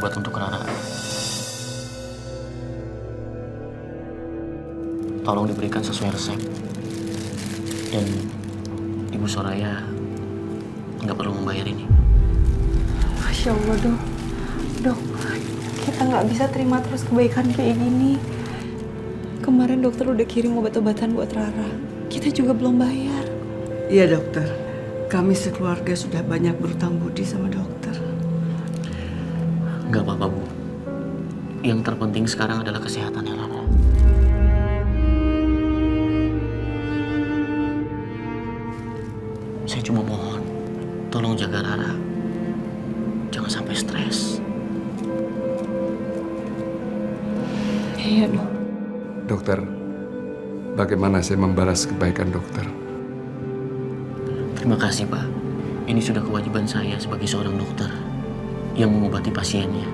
obat untuk Rara. Tolong diberikan sesuai resep. Dan Ibu Soraya nggak perlu membayar ini. Masya Allah, Dok. Dok, kita nggak bisa terima terus kebaikan kayak gini. Kemarin dokter udah kirim obat-obatan buat Rara. Kita juga belum bayar. Iya, dokter. Kami sekeluarga sudah banyak berutang budi sama dokter. Nggak apa-apa, Bu. Yang terpenting sekarang adalah kesehatannya Rara. Saya cuma mohon, tolong jaga Rara. Jangan sampai stres. Iya, Dok. Dokter, bagaimana saya membalas kebaikan dokter? Terima kasih, Pak. Ini sudah kewajiban saya sebagai seorang dokter yang mengobati pasiennya.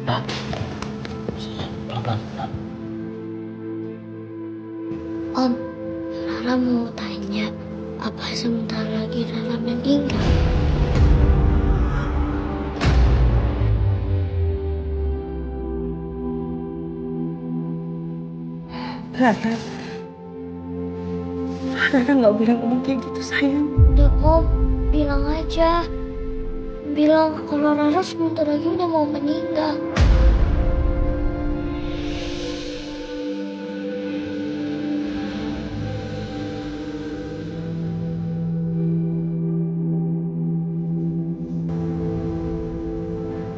Pak, pelan-pelan, Pak. Om, Rara mau tanya, apa sebentar lagi Rara meninggal? Rara nggak boleh ngomong kayak gitu, sayang. Udah Om, bilang aja. Bilang kalau Rara sebentar lagi udah mau meninggal.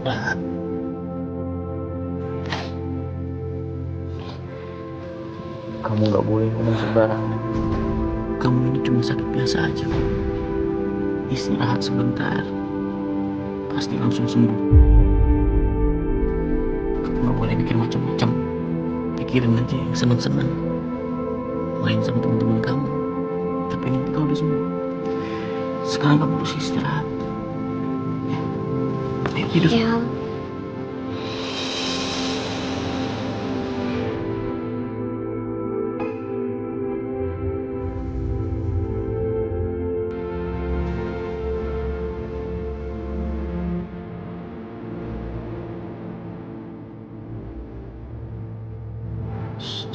Rara. Kamu nggak boleh ngomong sembarangan. Kamu ini cuma sakit biasa aja. Istirahat sebentar. Pasti langsung sembuh. Kamu nggak boleh mikir macam-macam. Pikirin aja yang senang-senang. Main sama teman-teman kamu. Tapi nanti kalau udah sembuh. Sekarang kamu harus istirahat. Ya. Ayo tidur. Ya,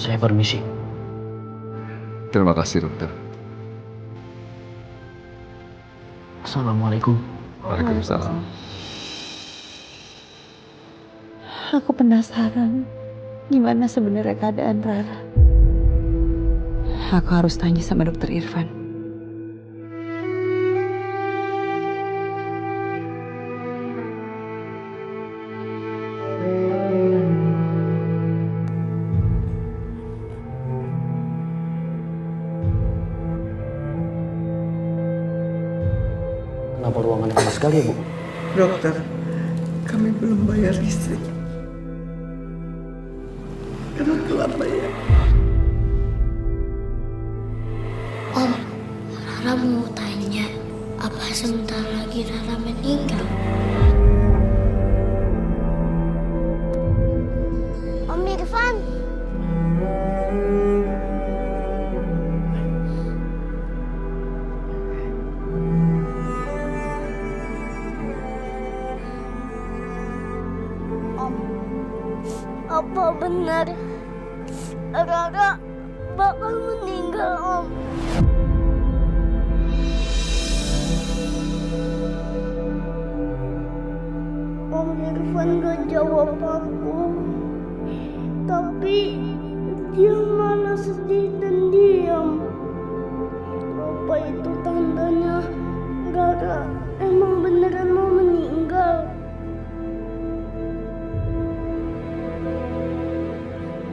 Saya permisi. Terima kasih, dokter. Assalamualaikum. Waalaikumsalam. Aku penasaran gimana sebenarnya keadaan Rara. Aku harus tanya sama dokter Irfan. Kenapa ruangan panas sekali ya, Bu? Dokter, kami belum bayar listrik. Karena telat bayar. Om, Rara mau tanya, apa sebentar lagi Rara meninggal? Om Irfan. Om, apa benar Rara bakal meninggal, Om? Om Irfan gak jawab aku, tapi dia malah sedih dan diam. Apa itu tandanya Rara emang beneran mau meninggal?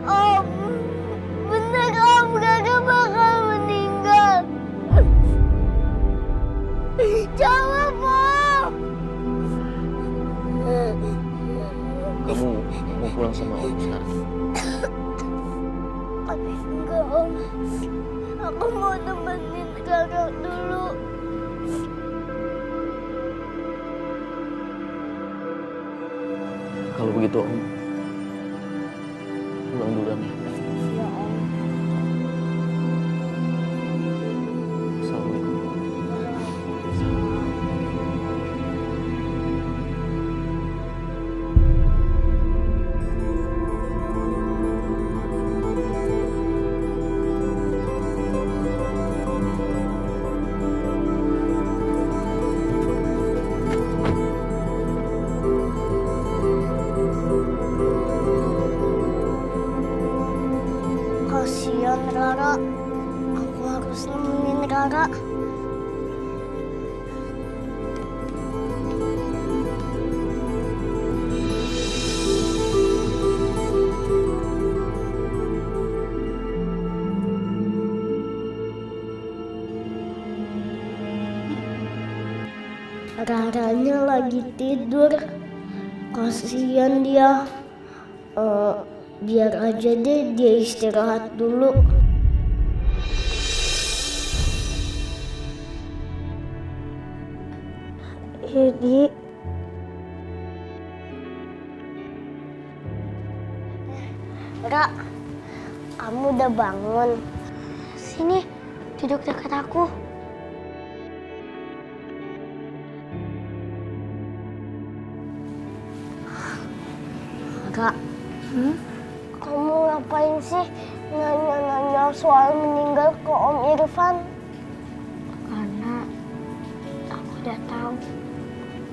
Om, bener Om, Rara bakal meninggal. Jawab Om. Kamu mau pulang sama Om sekarang? Aku mau nemenin Rara dulu. Kalau begitu Om pulang duluan ya. Ya Om. Assalamualaikum. Kasihan Rara. Aku harus nemenin Rara. Raranya lagi tidur. Kasihan dia. Biar aja deh dia istirahat dulu. Jadi Ra, kamu udah bangun. Sini, duduk dekat aku. Ra, kamu ngapain sih nanya-nanya soal meninggal ke Om Irfan? Karena aku udah tahu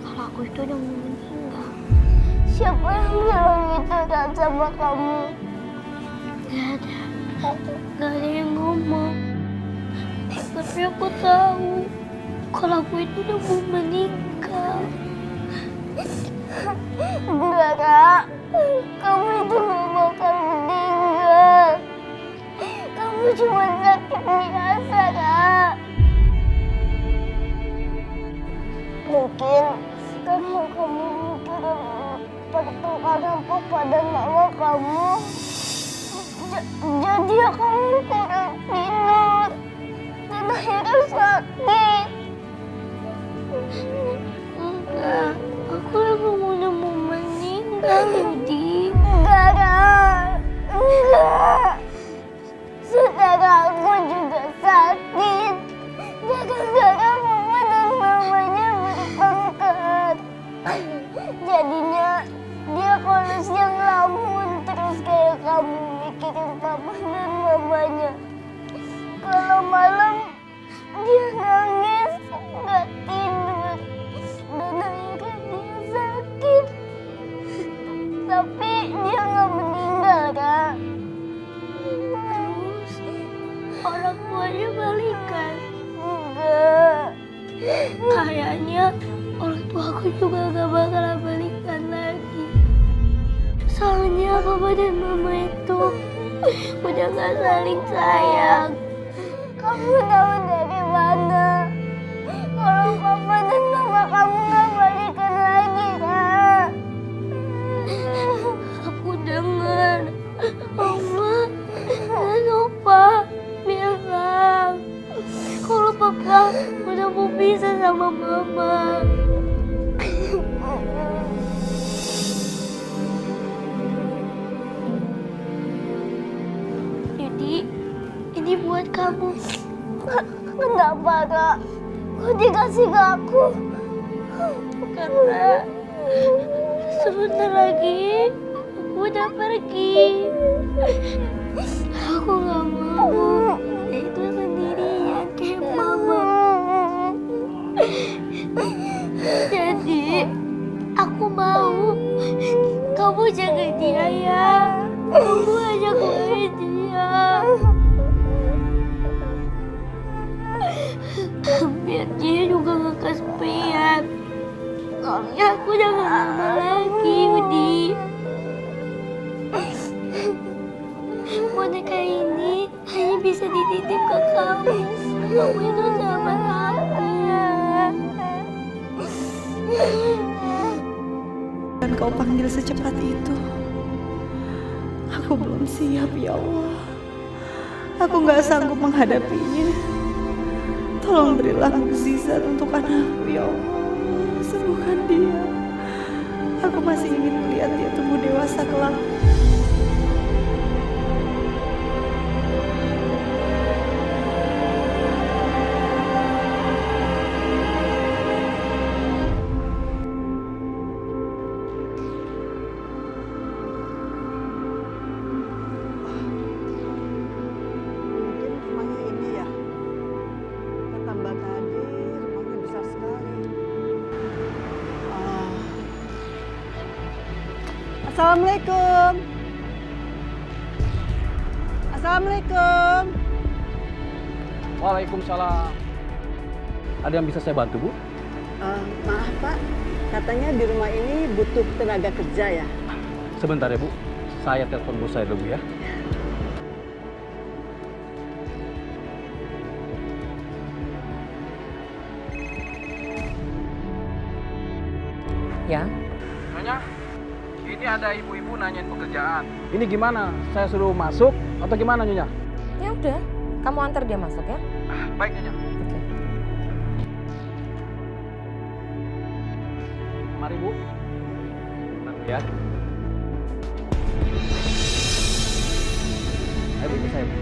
kalau aku itu udah mau meninggal. Siapa yang bilang itu kan sama kamu? Gak ada yang ngomong. Tapi aku tahu kalau aku itu udah mau meninggal. Dara, kamu itu gak bakal meninggal. Kamu cuma sakit biasa, Kak. Mungkin karena kamu mikirin pertengkaran papa dan mama kamu, jadi kamu kurang tidur dan akhirnya sakit. Enggak, aku emang udah mau meninggal, Yudi. Enggak, enggak. Saudara aku juga sakit. Gara-gara mama dan mamanya bertengkar. Jadinya dia kalau siang ngelamun terus kayak kamu mikirin papa dan mamanya. Kalau malam dia nangis, nggak tidur. Dan akhirnya dia sakit. Tapi dia nggak meninggal, Kak. Terus orang tuanya balikan? Enggak. Kayaknya orang tua aku juga gak bakalan balikan lagi. Soalnya papa dan mama itu udah gak saling sayang. Kamu tahu dari mana kalau papa dan mama kamu gak balikan lagi, Kak? Aku dengar Oma dan Opa bilang kalau papa udah mau pisah sama mama. Jadi ini buat kamu. Kenapa, Kak? Kok dikasih ke aku? Karena sebentar lagi aku udah pergi. Aku gak mau itu sendirian kayak mama. Jadi aku mau kamu jaga dia ya. Kamu ajak main dia. Biar dia juga gak kesepian. Soalnya aku udah gak lama lagi, Udi. Boneka ini hanya bisa dititip ke kamu. Kamu itu sahabat aku. Dan kau panggil secepat itu. Aku belum siap, ya Allah. Aku nggak sanggup menghadapinya. Tolong berilah mukjizat untuk anakku, ya Allah. Sembuhkan dia. Aku masih ingin melihat dia tumbuh dewasa kelak. Mungkin rumahnya ini ya. Tambah tadi rumahnya besar sekali. Assalamualaikum. Assalamualaikum. Waalaikumsalam. Ada yang bisa saya bantu, Bu? Maaf Pak, katanya di rumah ini butuh tenaga kerja ya. Sebentar ya, Bu. Saya telepon bos saya dulu ya. Ya, Nyonya, ini ada ibu-ibu nanyain pekerjaan. Ini gimana? Saya suruh masuk atau gimana, Nyonya? ya udah. Kamu antar dia masuk ya. Baik, Nyonya. Oke. Mari, Bu. Bentar, ya. Ayo, Bu, ikut saya, Bu.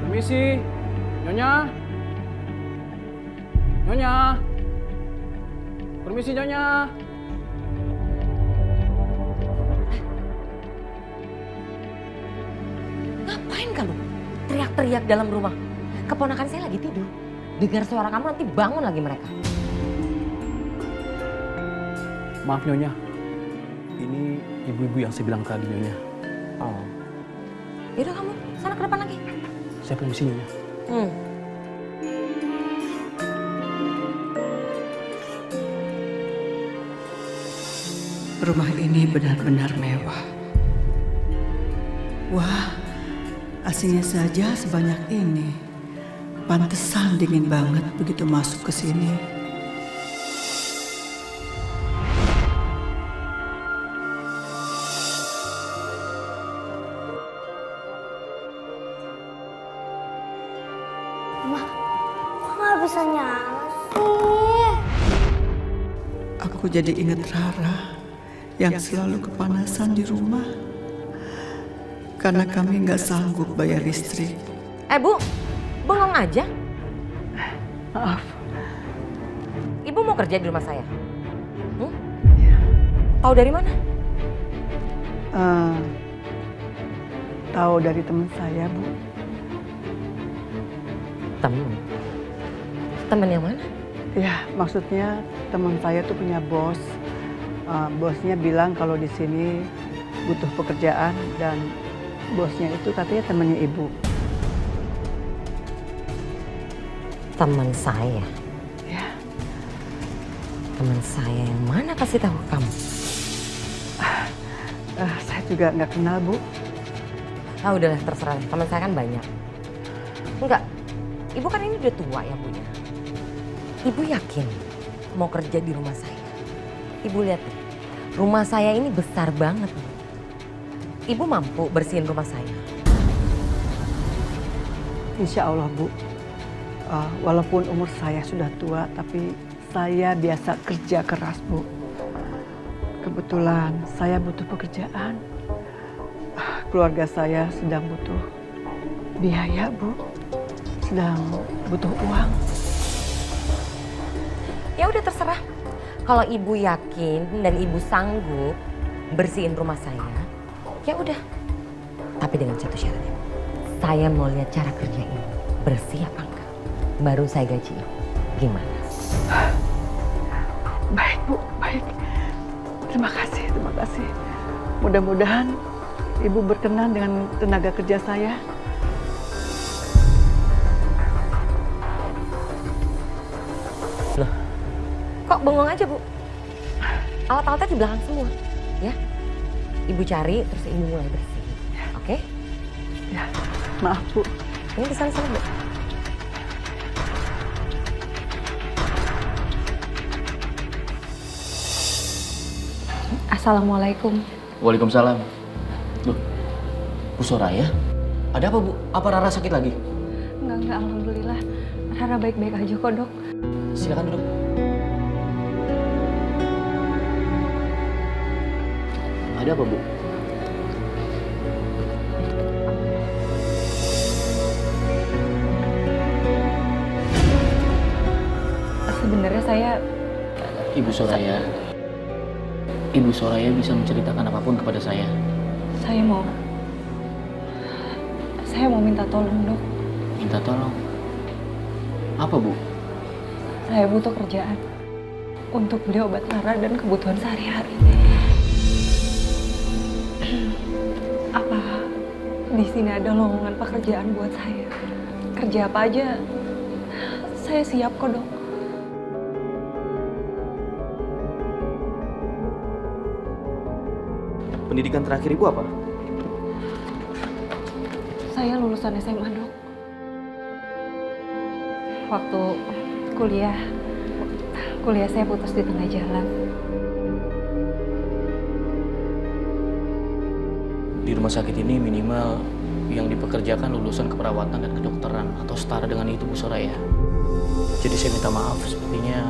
Permisi, Nyonya. Nyonya. Permisi, Nyonya. Ngapain kamu? Teriak-teriak dalam rumah. Keponakan saya lagi tidur. Dengar suara kamu nanti bangun lagi mereka. Maaf, Nyonya. Ini ibu-ibu yang saya bilang tadi, Nyonya. Oh. Yaudah kamu, sana ke depan lagi. Saya permisi, Nyonya. Rumah ini benar-benar mewah. Wah, aslinya saja sebanyak ini. Pantesan dingin banget begitu masuk ke sini. Mah, kok nggak bisa nyala sih? Aku jadi ingat Rara yang selalu kepanasan di rumah. Karena kami nggak sanggup bayar listrik. Bu, bengong aja. Maaf. Ibu mau kerja di rumah saya? Tahu dari mana? Tahu dari teman saya, Bu. Temen. Temen yang mana? Ya, maksudnya teman saya tuh punya bos. Bosnya bilang kalau di sini butuh pekerjaan dan bosnya itu katanya temannya ibu. Teman saya. Ya, Teman saya yang mana kasih tahu kamu? saya juga nggak kenal, Bu. Ah udahlah terserah. Teman saya kan banyak. Enggak. Ibu kan ini udah tua ya, Bu ya. Ibu yakin mau kerja di rumah saya? Ibu lihat deh. Rumah saya ini besar banget. Ibu mampu bersihin rumah saya? Insya Allah, Bu. Walaupun umur saya sudah tua, tapi saya biasa kerja keras, Bu. Kebetulan saya butuh pekerjaan. Keluarga saya sedang butuh biaya, Bu. Sedang butuh uang. Ya udah terserah. Kalau ibu yakin dan ibu sanggup bersihin rumah saya, ya udah. Tapi dengan satu syarat ya. Saya mau lihat cara kerja ibu. Bersih apa enggak? Baru saya gaji ibu. Gimana? Baik, Bu, baik. Terima kasih, terima kasih. Mudah-mudahan Ibu berkenan dengan tenaga kerja saya. Loh, kok bengong aja, Bu? Alat-alatnya di belakang semua, ya. Ibu cari, terus ibu mulai bersih. Oke? Ya, maaf, Bu. Ini di sana-sana, Bu. Assalamualaikum. Waalaikumsalam. Loh, Bu Soraya? Ada apa, Bu? Apa Rara sakit lagi? Enggak, alhamdulillah. Rara baik-baik aja kok, Dok. Silakan duduk. Ada apa, Bu? Sebenarnya saya Ibu Soraya bisa menceritakan apapun kepada saya. saya mau minta tolong, Dok. Minta tolong. Apa, Bu? Saya butuh kerjaan untuk beli obat Rara dan kebutuhan sehari-hari. Apa di sini ada lowongan pekerjaan buat saya? Kerja apa aja, saya siap kok, Dok. Pendidikan terakhir Ibu apa? Saya lulusan SMA, Dok. Waktu kuliah saya putus di tengah jalan. Di rumah sakit ini minimal yang dipekerjakan lulusan keperawatan dan kedokteran atau setara dengan itu, Bu Soraya. Jadi saya minta maaf, sepertinya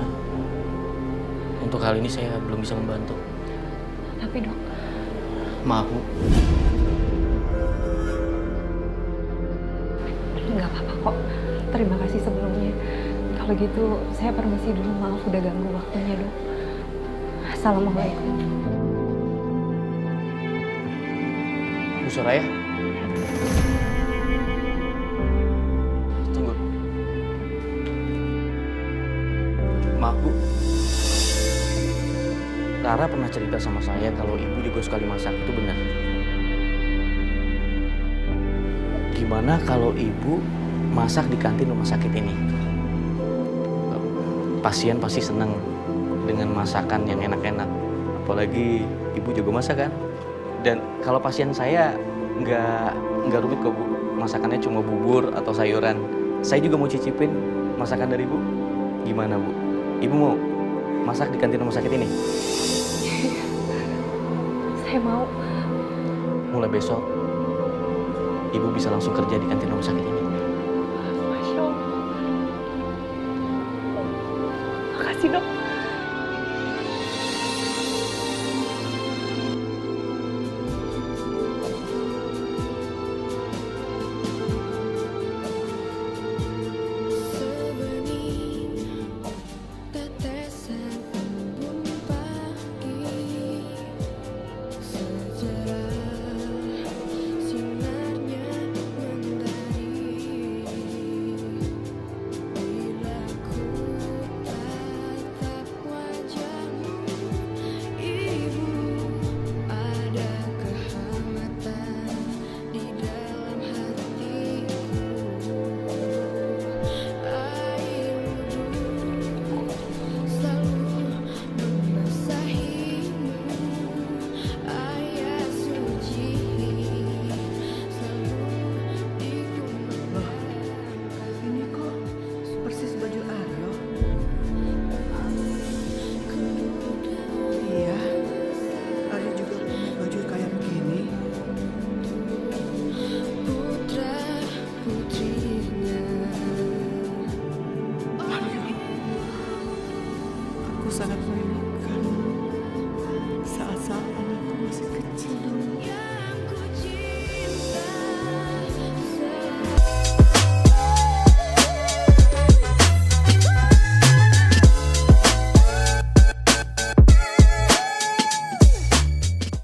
untuk hal ini saya belum bisa membantu. Tapi, Dok, Maaf, Bu. nggak apa-apa kok. Terima kasih sebelumnya. Kalau gitu, saya permisi dulu. Maaf udah ganggu waktunya, Dok. Assalamualaikum. Bu Soraya? Tunggu. Maaf, Bu. Rara pernah cerita sama saya kalau Ibu jago sekali masak, itu benar. Gimana kalau Ibu masak di kantin rumah sakit ini? Pasien pasti senang dengan masakan yang enak-enak. Apalagi Ibu jago masak kan? Dan kalau pasien saya nggak rumit kok, Bu. Masakannya cuma bubur atau sayuran. Saya juga mau cicipin masakan dari Ibu. Gimana, Bu? Ibu mau masak di kantin rumah sakit ini? Saya mau. Mulai besok, Ibu bisa langsung kerja di kantin rumah sakit ini. Masya Allah. Makasih, Dok. Ini kok persis baju Aryo? Iya, Aryo juga punya baju kayak begini. Aku sangat merindu